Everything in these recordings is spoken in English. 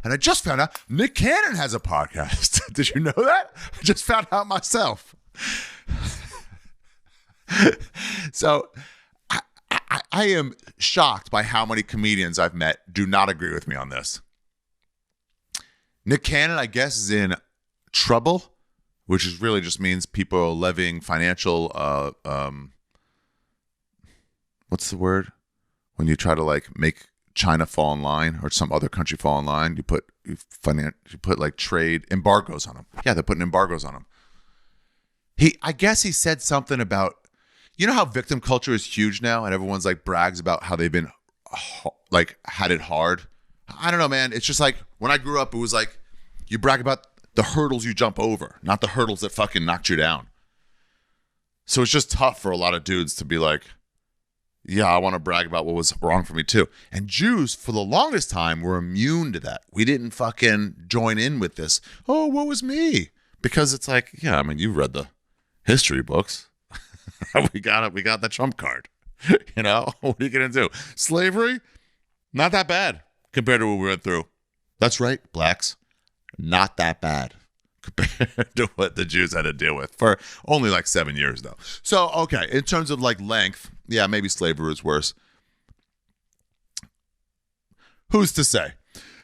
And I just found out Nick Cannon has a podcast. Did you know that? I just found out myself. So I am shocked by how many comedians I've met do not agree with me on this. Nick Cannon, I guess, is in trouble, which is really just means people are levying financial, what's the word? When you try to like make China fall in line or some other country fall in line, you put like trade embargoes on them. Yeah, they're putting embargoes on them. I guess he said something about, you know how victim culture is huge now and everyone's like brags about how they've been like had it hard. I don't know, man. It's just like when I grew up, it was like you brag about the hurdles you jump over, not the hurdles that fucking knocked you down. So it's just tough for a lot of dudes to be like, yeah, I want to brag about what was wrong for me too. And Jews, for the longest time, were immune to that. We didn't fucking join in with this. Oh, what was me? Because it's like, yeah, I mean, you read the history books. we got the trump card. You know, what are you going to do? Slavery? Not that bad compared to what we went through. That's right, blacks. Not that bad compared to what the Jews had to deal with for only like 7 years, though. So, okay, in terms of like length, yeah, maybe slavery is worse. Who's to say?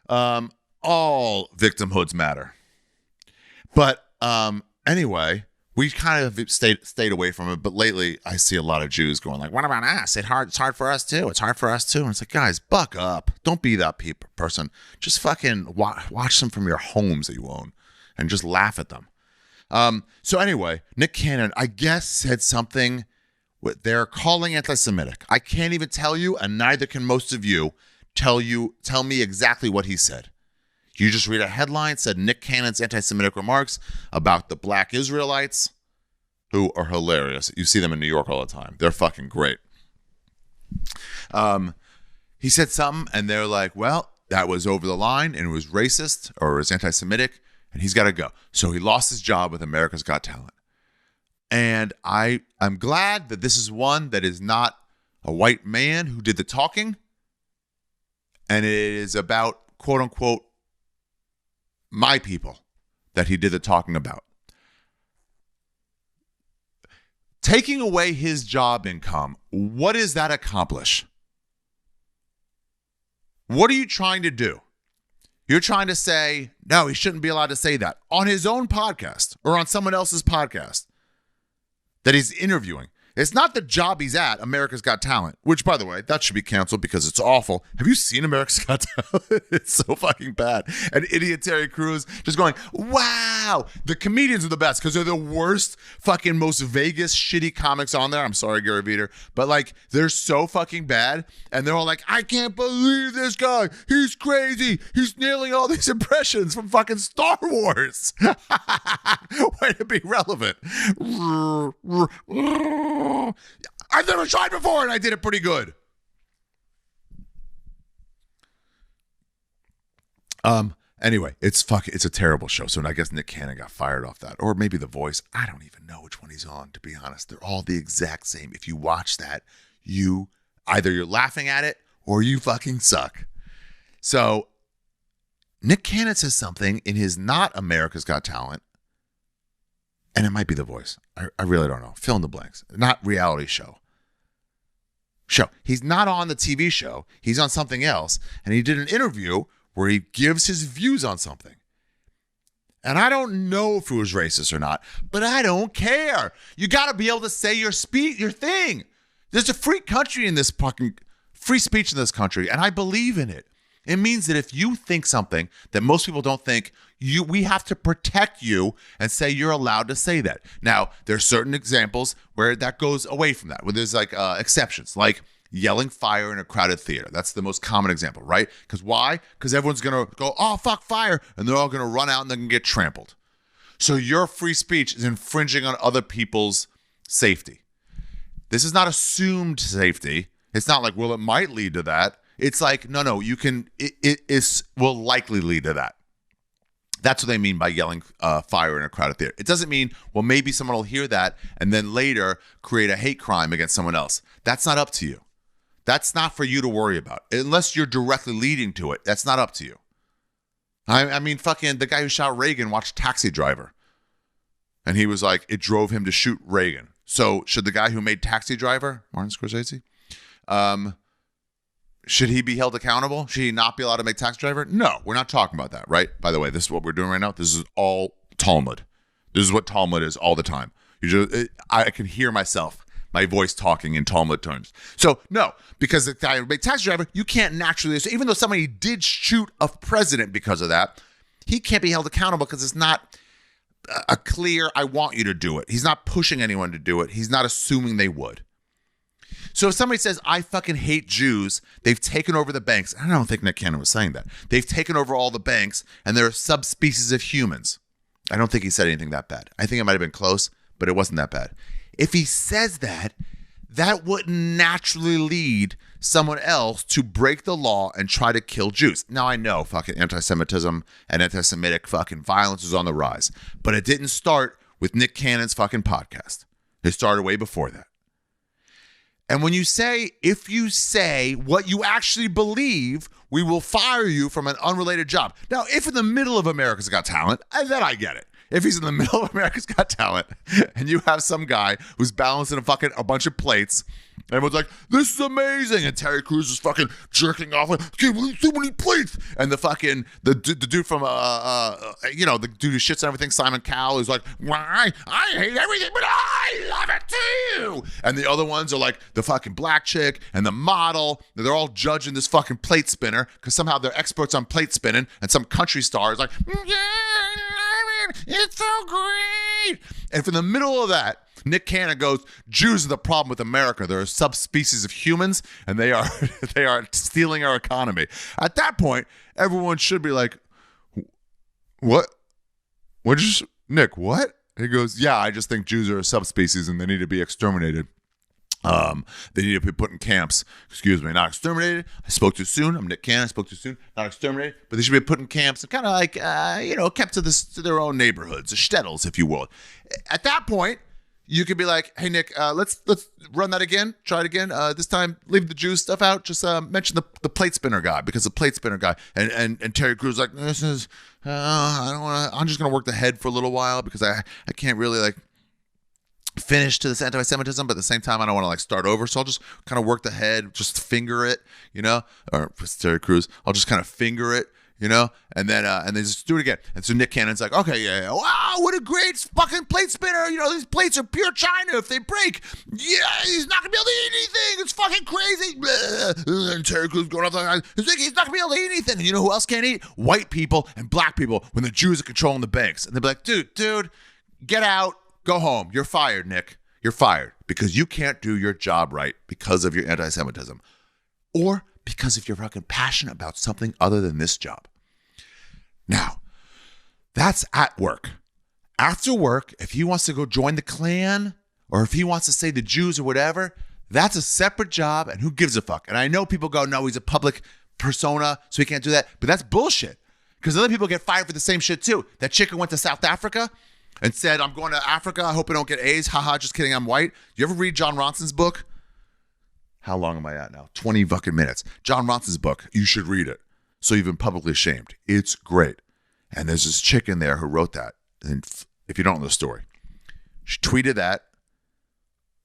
All victimhoods matter. But anyway, we kind of stayed away from it. But lately, I see a lot of Jews going like, "What about us? It's hard for us too. It's hard for us too." And it's like, guys, buck up. Don't be that person. Just fucking watch them from your homes that you own, and just laugh at them. So anyway, Nick Cannon, I guess, said something. They're calling anti-Semitic. I can't even tell you, and neither can most of you tell me exactly what he said. You just read a headline, said Nick Cannon's anti-Semitic remarks about the black Israelites, who are hilarious. You see them in New York all the time. They're fucking great. He said something, and they're like, well, that was over the line, and it was racist, or it was anti-Semitic, and he's got to go. So he lost his job with America's Got Talent. And I'm glad that this is one that is not a white man who did the talking. And it is about, quote unquote, my people that he did the talking about. Taking away his job income, what does that accomplish? What are you trying to do? You're trying to say, no, he shouldn't be allowed to say that on his own podcast or on someone else's podcast that he's interviewing. It's not the job he's at, America's Got Talent, which, by the way, that should be canceled because it's awful. Have you seen America's Got Talent? It's so fucking bad. And idiot Terry Crews just going, wow. The comedians are the best because they're the worst fucking most Vegas shitty comics on there. I'm sorry, Gary Veter. But like, they're so fucking bad. And they're all like, I can't believe this guy. He's crazy. He's nailing all these impressions from fucking Star Wars. Way to be relevant. I've never tried before and I did it pretty good. Anyway, it's a terrible show. So I guess Nick Cannon got fired off that. Or maybe The Voice. I don't even know which one he's on, to be honest. They're all the exact same. If you watch that, either you're laughing at it or you fucking suck. So Nick Cannon says something in his not America's Got Talent. And it might be The Voice. I really don't know. Fill in the blanks. Not reality show. He's not on the TV show. He's on something else. And he did an interview where he gives his views on something. And I don't know if it was racist or not, but I don't care. You got to be able to say your thing. There's a free country in this fucking free speech in this country, and I believe in it. It means that if you think something that most people don't think, we have to protect you and say you're allowed to say that. Now, there's certain examples where that goes away from that, where there's like exceptions, like yelling fire in a crowded theater. That's the most common example, right? Because why? Because everyone's going to go, oh, fuck fire, and they're all going to run out and they're going to get trampled. So your free speech is infringing on other people's safety. This is not assumed safety. It's not like, well, it might lead to that. It's like, no, you can, it will likely lead to that. That's what they mean by yelling fire in a crowded theater. It doesn't mean, well, maybe someone will hear that and then later create a hate crime against someone else. That's not up to you. That's not for you to worry about. Unless you're directly leading to it, that's not up to you. I mean, fucking the guy who shot Reagan watched Taxi Driver. And he was like, it drove him to shoot Reagan. So should the guy who made Taxi Driver, Martin Scorsese, should he be held accountable? Should he not be allowed to make Taxi Driver? No, we're not talking about that, right? By the way, this is what we're doing right now. This is all Talmud. This is what Talmud is all the time. I can hear myself, my voice talking in Talmud terms. So no, because the guy who made Taxi Driver, you can't naturally, so even though somebody did shoot a president because of that, he can't be held accountable because it's not a clear, I want you to do it. He's not pushing anyone to do it. He's not assuming they would. So if somebody says, I fucking hate Jews, they've taken over the banks. I don't think Nick Cannon was saying that. They've taken over all the banks and they're subspecies of humans. I don't think he said anything that bad. I think it might have been close, but it wasn't that bad. If he says that, that wouldn't naturally lead someone else to break the law and try to kill Jews. Now, I know fucking anti-Semitism and anti-Semitic fucking violence is on the rise, but it didn't start with Nick Cannon's fucking podcast. It started way before that. And when you say, if you say what you actually believe, we will fire you from an unrelated job. Now, if in the middle of America's Got Talent, then I get it. If he's in the middle of America's Got Talent and you have some guy who's balancing a bunch of plates, and everyone's like, this is amazing. And Terry Crews is fucking jerking off. Like, okay, well, so many plates. And the dude from, the dude who shits on everything, Simon Cowell, is like, why? I hate everything, but I love it too. And the other ones are like the fucking black chick and the model. They're all judging this fucking plate spinner because somehow they're experts on plate spinning. And some country star is like, yeah, it's so great. And from the middle of that, Nick Cannon goes, Jews are the problem with America. They're a subspecies of humans, and they are stealing our economy. At that point, everyone should be like, what? Nick, what? And he goes, yeah, I just think Jews are a subspecies, and they need to be exterminated. They need to be put in camps. Excuse me, not exterminated. I spoke too soon. I'm Nick Cannon. I spoke too soon. Not exterminated, but they should be put in camps and kind of like, kept to their own neighborhoods, shtetls, if you will. At that point, you could be like, hey, Nick, let's run that again. Try it again. This time, leave the Jew stuff out. Just mention the plate spinner guy, because the plate spinner guy and Terry Crews like, this is, I don't want to. I'm just gonna work the head for a little while because I can't really like finish to this anti-Semitism, but at the same time, I don't want to like start over. So I'll just kind of work the head, just finger it, or Terry Crews. I'll just kind of finger it, and then just do it again. And so Nick Cannon's like, okay, yeah, wow, what a great fucking plate spinner. These plates are pure China. If they break, yeah, he's not gonna be able to eat anything. It's fucking crazy. Blah. And Terry Crews going off like, he's not gonna be able to eat anything. And you know who else can't eat? White people and black people when the Jews are controlling the banks. And they'll be like, dude, get out. Go home. You're fired, Nick. You're fired because you can't do your job right because of your anti-Semitism or because if you're fucking passionate about something other than this job. Now, that's at work. After work, if he wants to go join the Klan or if he wants to say the Jews or whatever, that's a separate job and who gives a fuck? And I know people go, no, he's a public persona, so he can't do that. But that's bullshit because other people get fired for the same shit too. That chick who went to South Africa and said, I'm going to Africa. I hope I don't get AIDS. Haha, just kidding. I'm white. You ever read John Ronson's book? How long am I at now? 20 fucking minutes. John Ronson's book. You should read it. So you've been publicly shamed. It's great. And there's this chick in there who wrote that. And if you don't know the story, she tweeted that.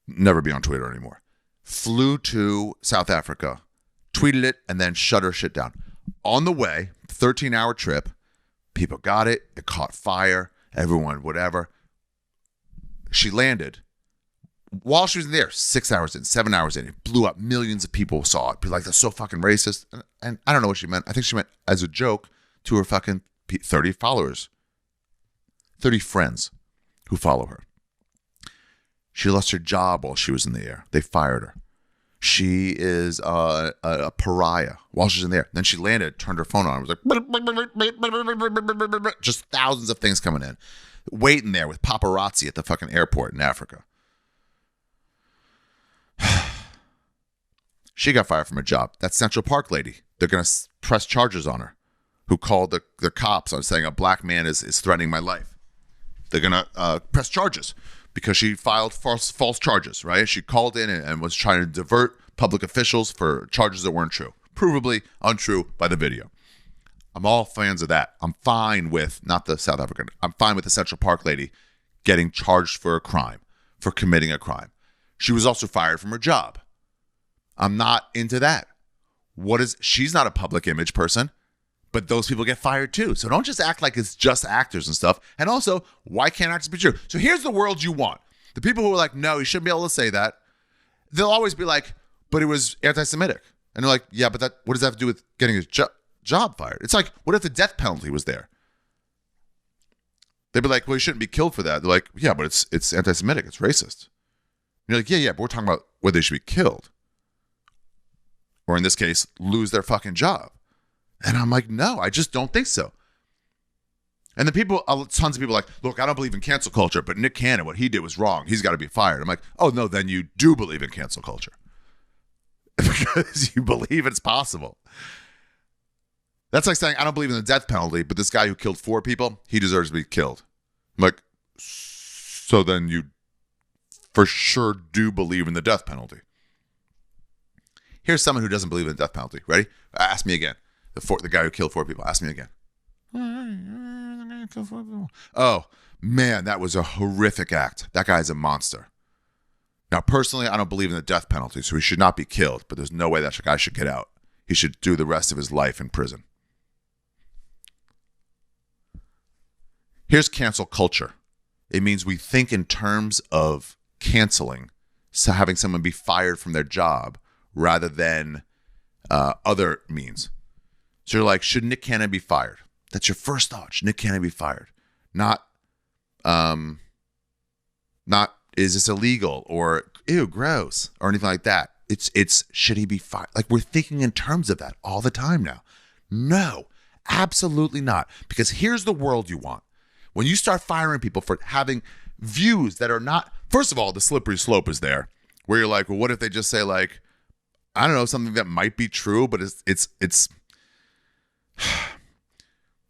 Never be on Twitter anymore. Flew to South Africa, tweeted it, and then shut her shit down. On the way, 13-hour trip, people got it. It caught fire. Everyone, whatever. She landed. While she was in there, 6 hours in, 7 hours in, it blew up. Millions of people saw it. Be like, that's so fucking racist. And I don't know what she meant. I think she meant as a joke to her fucking 30 followers, 30 friends who follow her. She lost her job while she was in the air. They fired her. She is a pariah while she's in there. Then she landed, turned her phone on. It was like, just thousands of things coming in. Waiting there with paparazzi at the fucking airport in Africa. She got fired from her job. That Central Park lady, they're going to press charges on her, who called the cops on saying a black man is threatening my life. They're going to press charges. Because she filed false charges, right? She called in and was trying to divert public officials for charges that weren't true. Provably untrue by the video. I'm all fans of that. I'm fine with, not the South African, I'm fine with the Central Park lady getting charged for a crime, for committing a crime. She was also fired from her job. I'm not into that. She's not a public image person, but those people get fired too. So don't just act like it's just actors and stuff. And also, why can't actors be true? So here's the world you want. The people who are like, no, you shouldn't be able to say that. They'll always be like, but it was anti-Semitic. And they're like, yeah, but what does that have to do with getting his job fired? It's like, what if the death penalty was there? They'd be like, well, you shouldn't be killed for that. They're like, yeah, but it's anti-Semitic. It's racist. And you're like, yeah, but we're talking about whether they should be killed. Or in this case, lose their fucking job. And I'm like, no, I just don't think so. And the people, tons of people are like, look, I don't believe in cancel culture, but Nick Cannon, what he did was wrong. He's got to be fired. I'm like, oh, no, then you do believe in cancel culture. Because you believe it's possible. That's like saying, I don't believe in the death penalty, but this guy who killed 4 people, he deserves to be killed. I'm like, so then you for sure do believe in the death penalty. Here's someone who doesn't believe in the death penalty. Ready? Ask me again. The guy who killed 4 people. Ask me again. Oh, man, that was a horrific act. That guy's a monster. Now, personally, I don't believe in the death penalty, so he should not be killed, but there's no way that guy should get out. He should do the rest of his life in prison. Here's cancel culture. It means we think in terms of canceling, so having someone be fired from their job rather than other means. So you're like, should Nick Cannon be fired? That's your first thought. Should Nick Cannon be fired? Not is this illegal or ew, gross or anything like that. It's should he be fired? Like we're thinking in terms of that all the time now. No, absolutely not. Because here's the world you want. When you start firing people for having views that are not, first of all, the slippery slope is there where you're like, well, what if they just say like, I don't know, something that might be true, but it's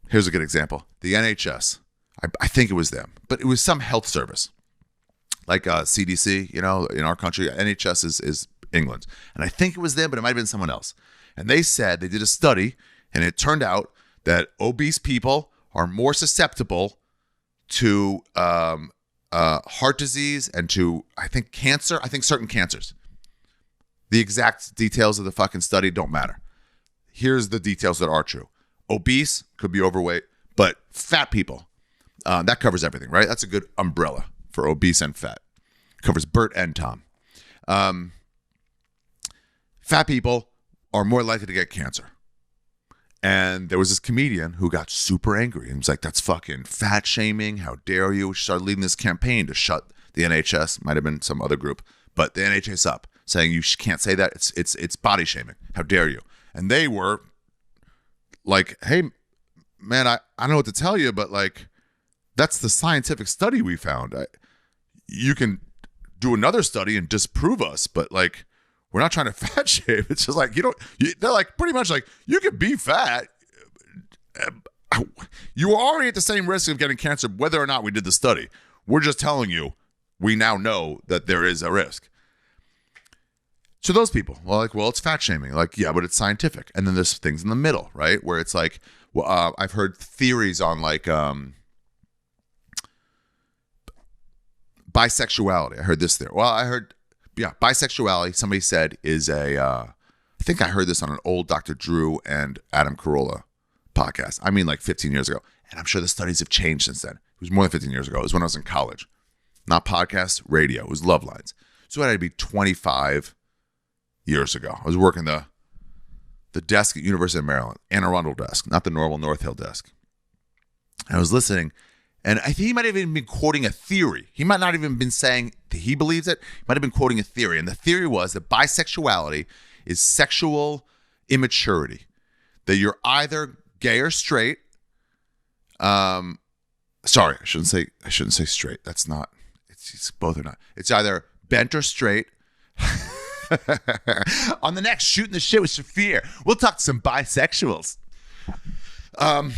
here's a good example. The NHS. I think it was them, but it was some health service. Like CDC, in our country, NHS is England. And I think it was them, but it might have been someone else. And they said, they did a study, and it turned out that obese people are more susceptible to heart disease and to, I think, cancer. I think certain cancers. The exact details of the fucking study don't matter. Here's the details that are true. Obese, could be overweight, but fat people, that covers everything, right? That's a good umbrella for obese and fat. It covers Bert and Tom. Fat people are more likely to get cancer. And there was this comedian who got super angry and was like, that's fucking fat shaming. How dare you? She started leading this campaign to shut the NHS, might have been some other group, but the NHS up, saying you can't say that. It's body shaming. How dare you? And they were like, hey, man, I don't know what to tell you, but like, that's the scientific study we found. You can do another study and disprove us, but like, we're not trying to fat shame. It's just like, they're like pretty much like, you can be fat. You are already at the same risk of getting cancer, whether or not we did the study. We're just telling you, we now know that there is a risk. So those people, well, it's fat shaming. Like, yeah, but it's scientific. And then there's things in the middle, right? Where it's like, well, I've heard theories on like bisexuality. I heard this there. Well, bisexuality, somebody said is I think I heard this on an old Dr. Drew and Adam Carolla podcast. I mean, like 15 years ago. And I'm sure the studies have changed since then. It was more than 15 years ago. It was when I was in college. Not podcasts, radio. It was Love Lines. So it had to be 25 years ago. I was working the desk at University of Maryland, Anne Arundel desk, not the normal North Hill desk. I was listening, and I think he might have even been quoting a theory. He might not even been saying that he believes it. He might have been quoting a theory, and the theory was that bisexuality is sexual immaturity, that you're either gay or straight. Sorry, I shouldn't say straight. That's not. It's both or not. It's either bent or straight. On the next Shooting the Shit with Shaffir, we'll talk to some bisexuals. So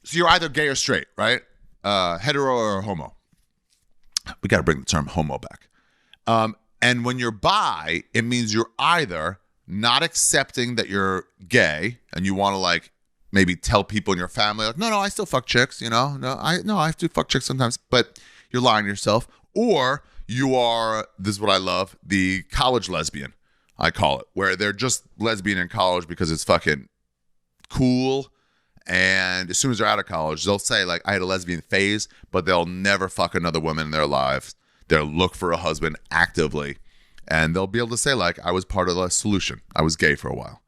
you're either gay or straight, right? Hetero or homo. We got to bring the term homo back. And when you're bi, it means you're either not accepting that you're gay and you want to like maybe tell people in your family, like, no, I still fuck chicks, No, I have to fuck chicks sometimes, but you're lying to yourself. Or you are, this is what I love, the college lesbian, I call it, where they're just lesbian in college because it's fucking cool. And as soon as they're out of college, they'll say, like, I had a lesbian phase, but they'll never fuck another woman in their lives. They'll look for a husband actively. And they'll be able to say, like, I was part of the solution. I was gay for a while.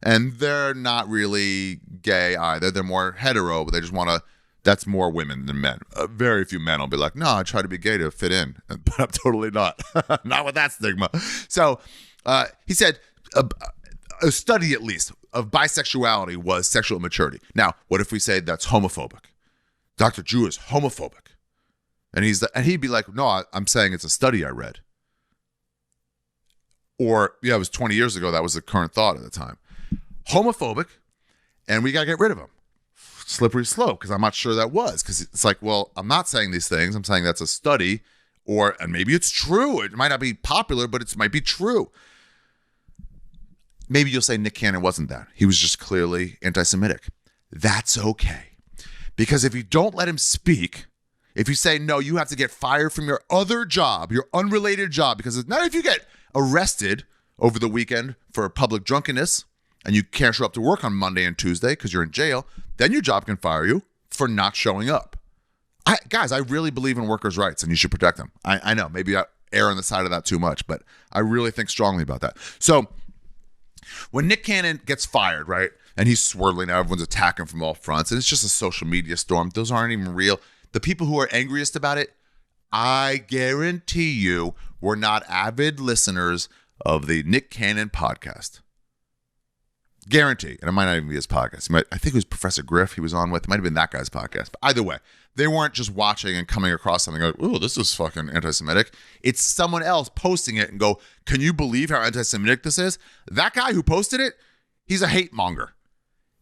And they're not really gay either. They're more hetero, but they just want to, that's more women than men. Very few men will be like, no, I try to be gay to fit in. But I'm totally not. Not with that stigma. So he said, a study at least of bisexuality was sexual immaturity. Now, what if we say that's homophobic? Dr. Drew is homophobic. And he'd be like, no, I'm saying it's a study I read. Or, yeah, it was 20 years ago. That was the current thought at the time. Homophobic, and we got to get rid of him. Slippery slope, because I'm not sure that was. Because it's like, well, I'm not saying these things. I'm saying that's a study, and maybe it's true. It might not be popular, but it might be true. Maybe you'll say Nick Cannon wasn't that. He was just clearly anti-Semitic. That's okay. Because if you don't let him speak, if you say, no, you have to get fired from your other job, your unrelated job, because now if you get arrested over the weekend for public drunkenness and you can't show up to work on Monday and Tuesday because you're in jail, then your job can fire you for not showing up. Guys, I really believe in workers' rights and you should protect them. I know, maybe I err on the side of that too much, but I really think strongly about that. So when Nick Cannon gets fired, right, and he's swirling out, everyone's attacking from all fronts, and it's just a social media storm. Those aren't even real. The people who are angriest about it, I guarantee you, were not avid listeners of the Nick Cannon podcast. Guarantee. And it might not even be his podcast. I think it was Professor Griff he was on with. It might have been that guy's podcast. But either way, they weren't just watching and coming across something like, oh, this is fucking anti-Semitic. It's someone else posting it and go, can you believe how anti-Semitic this is? That guy who posted it, he's a hate monger.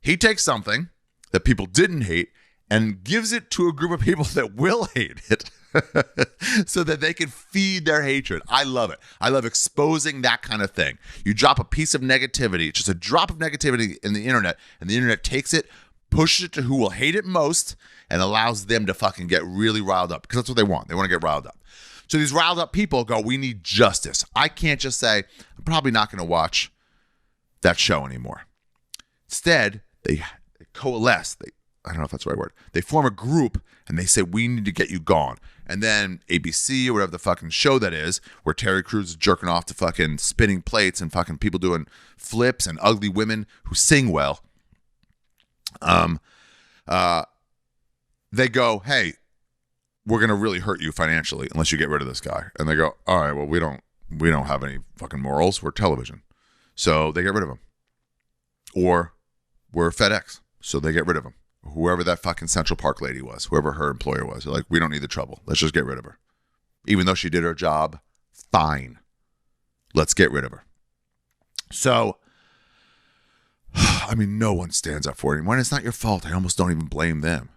He takes something that people didn't hate and gives it to a group of people that will hate it so that they can feed their hatred. I love it. I love exposing that kind of thing. You drop a piece of negativity, just a drop of negativity in the internet, and the internet takes it, pushes it to who will hate it most, and allows them to fucking get really riled up because that's what they want. They want to get riled up. So these riled up people go, we need justice. I can't just say, I'm probably not going to watch that show anymore. Instead, they coalesce. I don't know if that's the right word. They form a group and they say, we need to get you gone. And then ABC or whatever the fucking show that is, where Terry Crews is jerking off to fucking spinning plates and fucking people doing flips and ugly women who sing well. They go, hey, we're going to really hurt you financially unless you get rid of this guy. And they go, all right, well, we don't have any fucking morals. We're television. So they get rid of him. Or we're FedEx. So they get rid of him. Whoever that fucking Central Park lady was, whoever her employer was, they're like, we don't need the trouble. Let's just get rid of her. Even though she did her job, fine. Let's get rid of her. So, I mean, no one stands up for it anymore. And it's not your fault. I almost don't even blame them.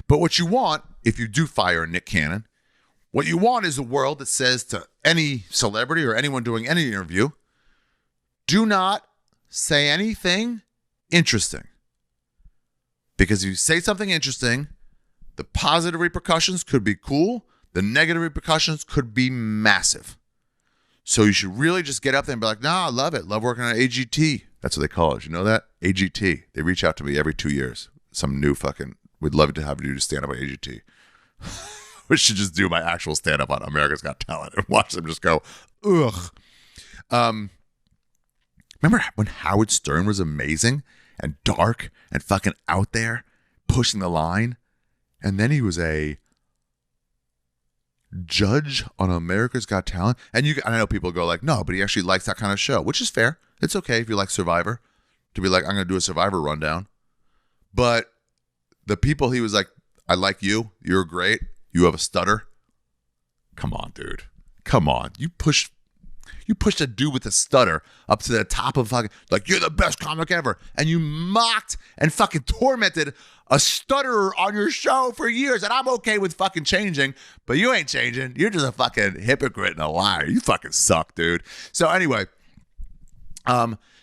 But what you want, if you do fire Nick Cannon, what you want is a world that says to any celebrity or anyone doing any interview, do not say anything interesting. Because if you say something interesting, the positive repercussions could be cool. The negative repercussions could be massive. So you should really just get up there and be like, nah, I love it. Love working on AGT. That's what they call it. You know that? AGT. They reach out to me every 2 years. Some new fucking, we'd love to have you do stand up on AGT. We should just do my actual stand up on America's Got Talent and watch them just go, ugh. Remember when Howard Stern was amazing and dark and fucking out there pushing the line? And then he was a judge on America's Got Talent. And I know people go like, no, but he actually likes that kind of show, which is fair. It's okay if you like Survivor to be like, I'm going to do a Survivor rundown. But the people he was like, I like you. You're great. You have a stutter. Come on, dude. Come on. You pushed a dude with a stutter up to the top of fucking, like, you're the best comic ever. And you mocked and fucking tormented a stutterer on your show for years. And I'm okay with fucking changing, but you ain't changing. You're just a fucking hypocrite and a liar. You fucking suck, dude. So anyway,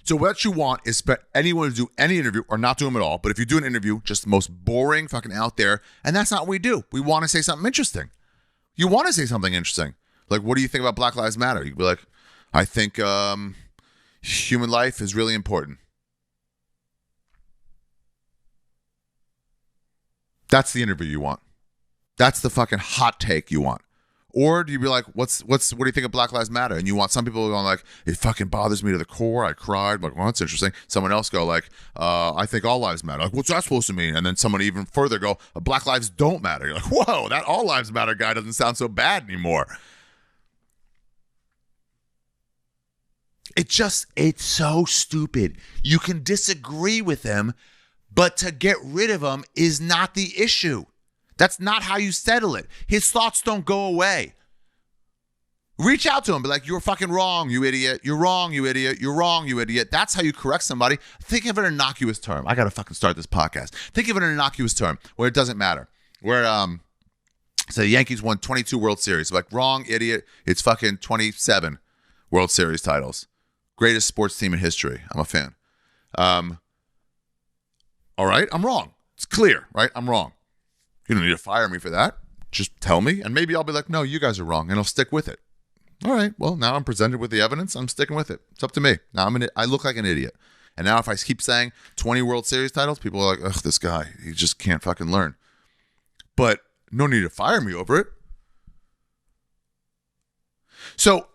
So what you want is for anyone to do any interview or not do them at all. But if you do an interview, just the most boring fucking out there. And that's not what we do. We want to say something interesting. You want to say something interesting. Like, what do you think about Black Lives Matter? You can be like, I think human life is really important. That's the interview you want. That's the fucking hot take you want. Or do you be like, what do you think of Black Lives Matter? And you want some people going like, it fucking bothers me to the core. I cried. I'm like, well, that's interesting. Someone else go like, I think all lives matter. Like, what's that supposed to mean? And then someone even further go, Black lives don't matter. You're like, whoa, that all lives matter guy doesn't sound so bad anymore. It's so stupid. You can disagree with him, but to get rid of him is not the issue. That's not how you settle it. His thoughts don't go away. Reach out to him. Be like, you're fucking wrong, you idiot. You're wrong, you idiot. You're wrong, you idiot. That's how you correct somebody. Think of an innocuous term. I got to fucking start this podcast. Think of an innocuous term where it doesn't matter. Where, so the Yankees won 22 World Series. Like, wrong, idiot. It's fucking 27 World Series titles. Greatest sports team in history. I'm a fan. All right, I'm wrong. It's clear, right? I'm wrong. You don't need to fire me for that. Just tell me, and maybe I'll be like, no, you guys are wrong, and I'll stick with it. All right, well, now I'm presented with the evidence. I'm sticking with it. It's up to me. Now I look like an idiot. And now if I keep saying 20 World Series titles, people are like, ugh, this guy, he just can't fucking learn. But no need to fire me over it. So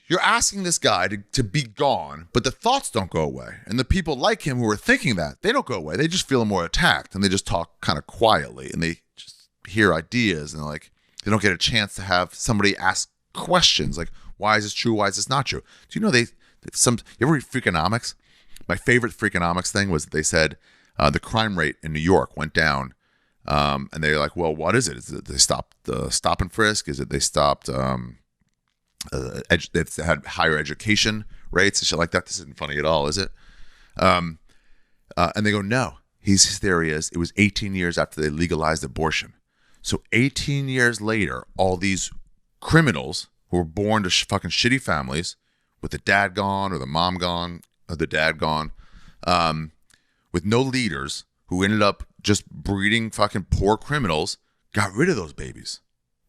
you're asking this guy to be gone, but the thoughts don't go away. And the people like him who are thinking that, they don't go away. They just feel more attacked, and they just talk kind of quietly, and they just hear ideas, and like they don't get a chance to have somebody ask questions like, why is this true? Why is this not true? Do you know you ever read Freakonomics? My favorite Freakonomics thing was that they said the crime rate in New York went down, and they're like, well, what is it? Is it they stopped the stop and frisk? Is it they stopped they've had higher education rates and shit like that? This isn't funny at all, is it? And they go, no. His theory is it was 18 years after they legalized abortion. So 18 years later, all these criminals who were born to fucking shitty families with the dad gone or the mom gone or the dad gone, with no leaders, who ended up just breeding fucking poor criminals, got rid of those babies.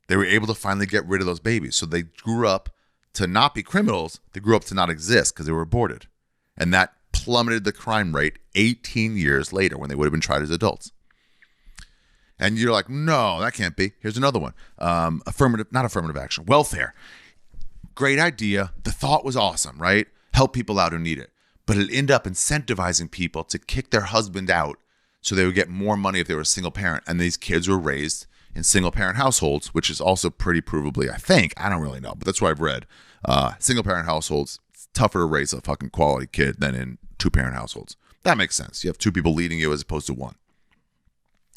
They were able to finally get rid of those babies. So they grew up to not be criminals. They grew up to not exist because they were aborted. And that plummeted the crime rate 18 years later when they would have been tried as adults. And you're like, no, that can't be. Here's another one. Not affirmative action. Welfare. Great idea. The thought was awesome, right? Help people out who need it. But it'd end up incentivizing people to kick their husband out so they would get more money if they were a single parent. And these kids were raised in single parent households, which is also pretty provably, I think, I don't really know, but that's what I've read. Single parent households, it's tougher to raise a fucking quality kid than in two parent households. That makes sense. You have two people leading you as opposed to one.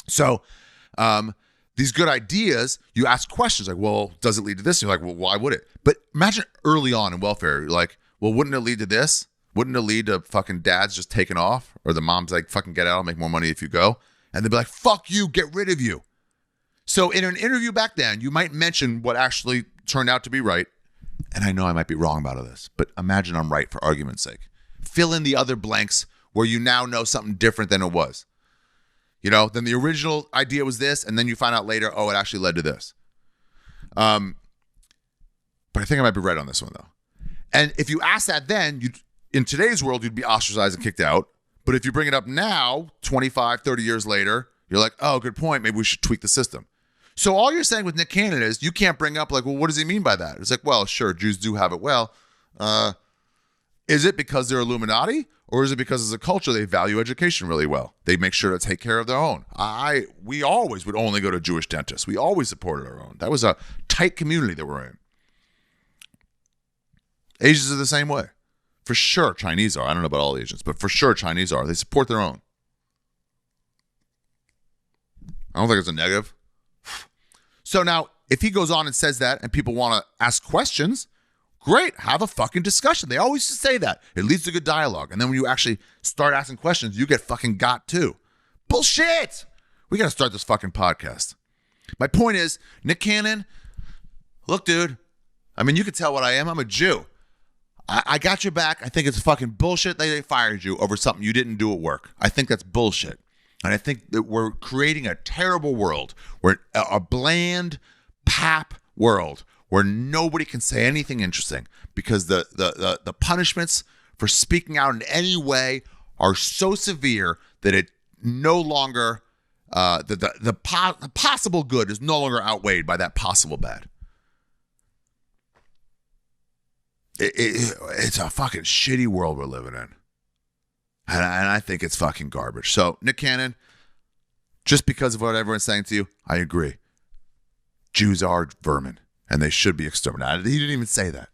So these good ideas, you ask questions like, well, does it lead to this? And you're like, well, why would it? But imagine early on in welfare, you're like, well, wouldn't it lead to this? Wouldn't it lead to fucking dads just taking off? Or the mom's like, fucking get out, I'll make more money if you go. And they'd be like, fuck you, get rid of you. So in an interview back then, you might mention what actually turned out to be right. And I know I might be wrong about this, but imagine I'm right for argument's sake. Fill in the other blanks where you now know something different than it was. You know, then the original idea was this, and then you find out later, oh, it actually led to this. But I think I might be right on this one, though. And if you ask that then, in today's world, you'd be ostracized and kicked out. But if you bring it up now, 25, 30 years later, you're like, oh, good point. Maybe we should tweak the system. So all you're saying with Nick Cannon is you can't bring up like, well, what does he mean by that? It's like, well, sure, Jews do have it. Well, is it because they're Illuminati, or is it because as a culture they value education really well? They make sure to take care of their own. We always would only go to Jewish dentists. We always supported our own. That was a tight community that we're in. Asians are the same way. For sure, Chinese are. I don't know about all Asians, but for sure, Chinese are. They support their own. I don't think it's a negative. So now, if he goes on and says that and people want to ask questions, great, have a fucking discussion. They always just say that. It leads to good dialogue. And then when you actually start asking questions, you get fucking got too. Bullshit! We got to start this fucking podcast. My point is, Nick Cannon, look, dude, I mean, you can tell what I am. I'm a Jew. I got your back. I think it's fucking bullshit that they fired you over something you didn't do at work. I think that's bullshit. And I think that we're creating a terrible world, where a bland, pap world where nobody can say anything interesting because the punishments for speaking out in any way are so severe that it no longer the possible good is no longer outweighed by that possible bad. It's a fucking shitty world we're living in. And I think it's fucking garbage. So, Nick Cannon, just because of what everyone's saying to you, I agree. Jews are vermin, and they should be exterminated. He didn't even say that.